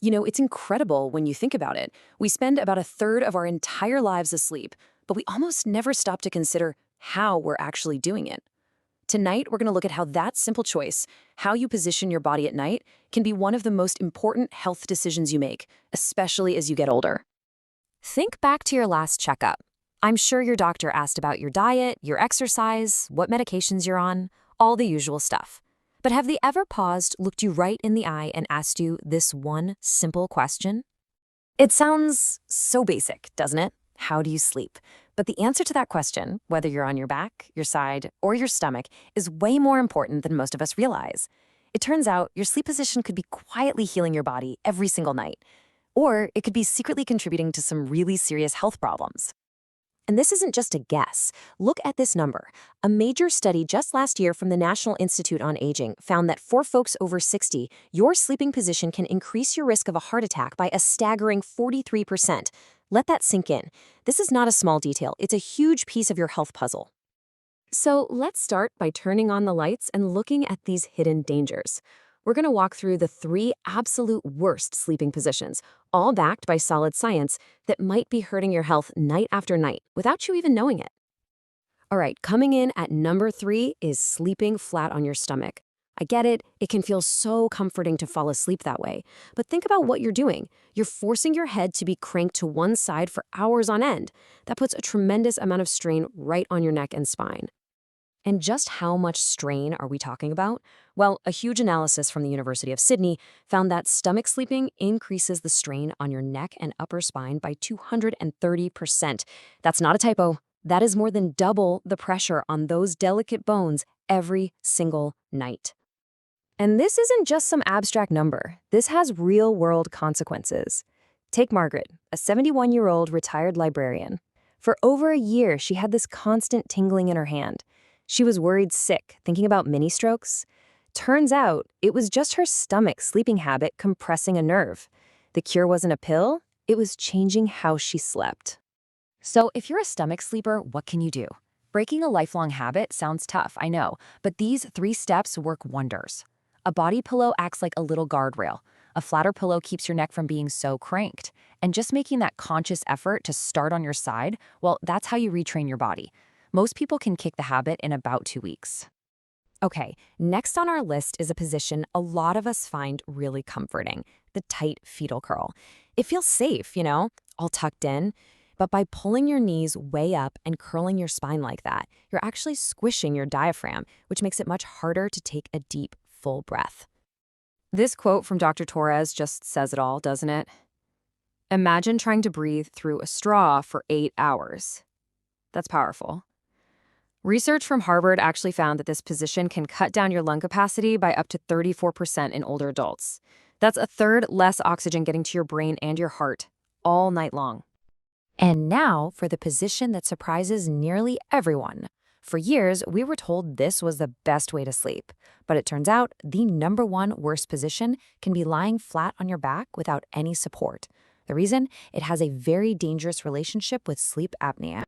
It's incredible when you think about it. We spend about a third of our entire lives asleep, but we almost never stop to consider how we're actually doing it. Tonight, we're going to look at how that simple choice, how you position your body at night, can be one of the most important health decisions you make, especially as you get older. Think back to your last checkup. I'm sure your doctor asked about your diet, your exercise, what medications you're on, all the usual stuff. But have they ever paused, looked you right in the eye, and asked you this one simple question? It sounds so basic, doesn't it? How do you sleep? But the answer to that question, whether you're on your back, your side, or your stomach, is way more important than most of us realize. It turns out your sleep position could be quietly healing your body every single night, or it could be secretly contributing to some really serious health problems. And this isn't just a guess. Look at this number. A major study just last year from the National Institute on Aging found that for folks over 60, your sleeping position can increase your risk of a heart attack by a staggering 43%. Let that sink in. This is not a small detail. It's a huge piece of your health puzzle. So let's start by turning on the lights and looking at these hidden dangers. We're going to walk through the 3 absolute worst sleeping positions, all backed by solid science, that might be hurting your health night after night without you even knowing it. All right, coming in at number 3 is sleeping flat on your stomach. I get it, it can feel so comforting to fall asleep that way. But think about what you're doing. You're forcing your head to be cranked to one side for hours on end. That puts a tremendous amount of strain right on your neck and spine. And just how much strain are we talking about? Well, a huge analysis from the University of Sydney found that stomach sleeping increases the strain on your neck and upper spine by 230%. That's not a typo. That is more than double the pressure on those delicate bones every single night. And this isn't just some abstract number. This has real-world consequences. Take Margaret, a 71-year-old retired librarian. For over a year, she had this constant tingling in her hand. She was worried sick, thinking about mini-strokes. Turns out, it was just her stomach sleeping habit compressing a nerve. The cure wasn't a pill, it was changing how she slept. So if you're a stomach sleeper, what can you do? Breaking a lifelong habit sounds tough, I know, but these 3 steps work wonders. A body pillow acts like a little guardrail. A flatter pillow keeps your neck from being so cranked. And just making that conscious effort to start on your side, well, that's how you retrain your body. Most people can kick the habit in about 2 weeks. Okay, next on our list is a position a lot of us find really comforting, the tight fetal curl. It feels safe, all tucked in. But by pulling your knees way up and curling your spine like that, you're actually squishing your diaphragm, which makes it much harder to take a deep, full breath. This quote from Dr. Torres just says it all, doesn't it? Imagine trying to breathe through a straw for 8 hours. That's powerful. Research from Harvard actually found that this position can cut down your lung capacity by up to 34% in older adults. That's a third less oxygen getting to your brain and your heart all night long. And now for the position that surprises nearly everyone. For years, we were told this was the best way to sleep. But it turns out the number 1 worst position can be lying flat on your back without any support. The reason? It has a very dangerous relationship with sleep apnea.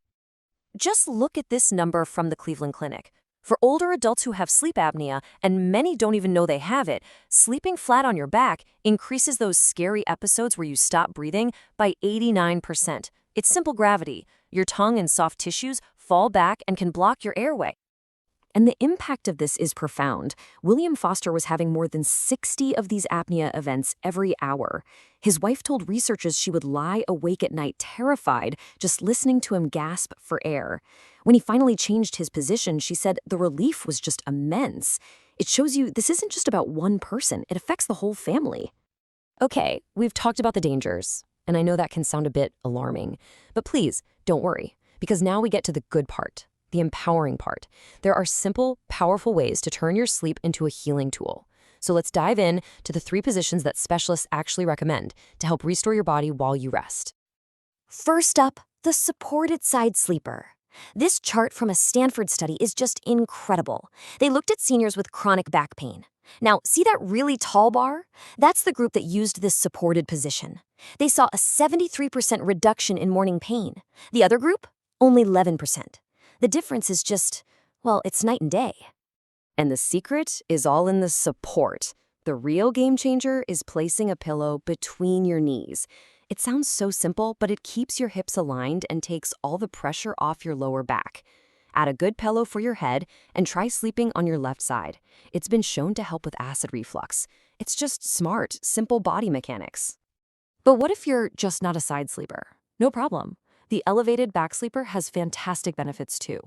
Just look at this number from the Cleveland Clinic. For older adults who have sleep apnea, and many don't even know they have it, sleeping flat on your back increases those scary episodes where you stop breathing by 89%. It's simple gravity. Your tongue and soft tissues fall back and can block your airway. And the impact of this is profound. William Foster was having more than 60 of these apnea events every hour. His wife told researchers she would lie awake at night terrified just listening to him gasp for air. When he finally changed his position, she said the relief was just immense. It shows you this isn't just about one person, it affects the whole family. Okay, we've talked about the dangers, and I know that can sound a bit alarming, but please don't worry, because now we get to the good part. The empowering part. There are simple, powerful ways to turn your sleep into a healing tool. So let's dive in to the 3 positions that specialists actually recommend to help restore your body while you rest. First up, the supported side sleeper. This chart from a Stanford study is just incredible. They looked at seniors with chronic back pain. Now, see that really tall bar? That's the group that used this supported position. They saw a 73% reduction in morning pain. The other group? Only 11%. The difference is just, well, it's night and day. And the secret is all in the support. The real game changer is placing a pillow between your knees. It sounds so simple, but it keeps your hips aligned and takes all the pressure off your lower back. Add a good pillow for your head and try sleeping on your left side. It's been shown to help with acid reflux. It's just smart, simple body mechanics. But what if you're just not a side sleeper? No problem. The elevated back sleeper has fantastic benefits too.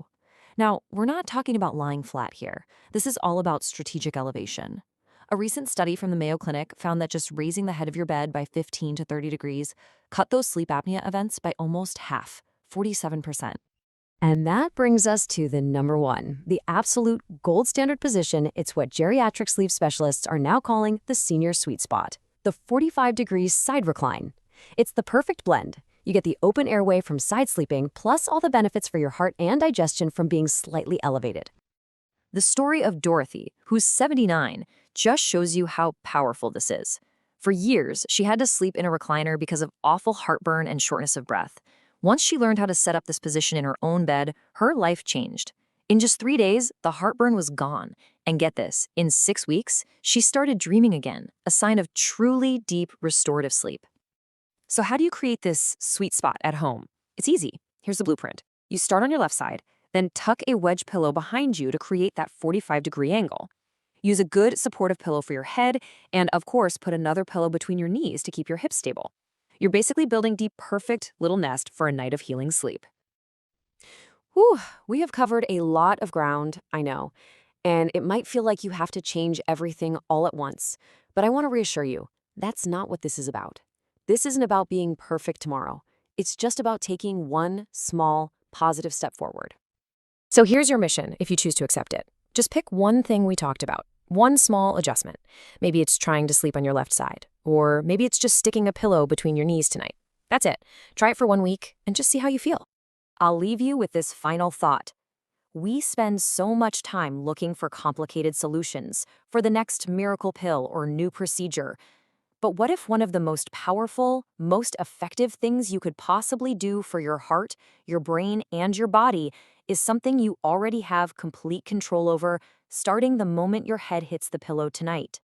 Now, we're not talking about lying flat here. This is all about strategic elevation. A recent study from the Mayo Clinic found that just raising the head of your bed by 15 to 30 degrees cut those sleep apnea events by almost half, 47%. And that brings us to the number one, the absolute gold standard position. It's what geriatric sleep specialists are now calling the senior sweet spot, the 45 degrees side recline. It's the perfect blend. You get the open airway from side sleeping, plus all the benefits for your heart and digestion from being slightly elevated. The story of Dorothy, who's 79, just shows you how powerful this is. For years, she had to sleep in a recliner because of awful heartburn and shortness of breath. Once she learned how to set up this position in her own bed, her life changed. In just 3 days, the heartburn was gone. And get this, in 6 weeks, she started dreaming again, a sign of truly deep restorative sleep. So how do you create this sweet spot at home? It's easy. Here's the blueprint. You start on your left side, then tuck a wedge pillow behind you to create that 45-degree angle. Use a good supportive pillow for your head, and of course, put another pillow between your knees to keep your hips stable. You're basically building the perfect little nest for a night of healing sleep. Whew, we have covered a lot of ground, I know, and it might feel like you have to change everything all at once. But I want to reassure you, that's not what this is about. This isn't about being perfect tomorrow. It's just about taking one small, positive step forward. So here's your mission if you choose to accept it. Just pick one thing we talked about, one small adjustment. Maybe it's trying to sleep on your left side, or maybe it's just sticking a pillow between your knees tonight. That's it. Try it for 1 week and just see how you feel. I'll leave you with this final thought. We spend so much time looking for complicated solutions, for the next miracle pill or new procedure. But what if one of the most powerful, most effective things you could possibly do for your heart, your brain, and your body is something you already have complete control over, starting the moment your head hits the pillow tonight?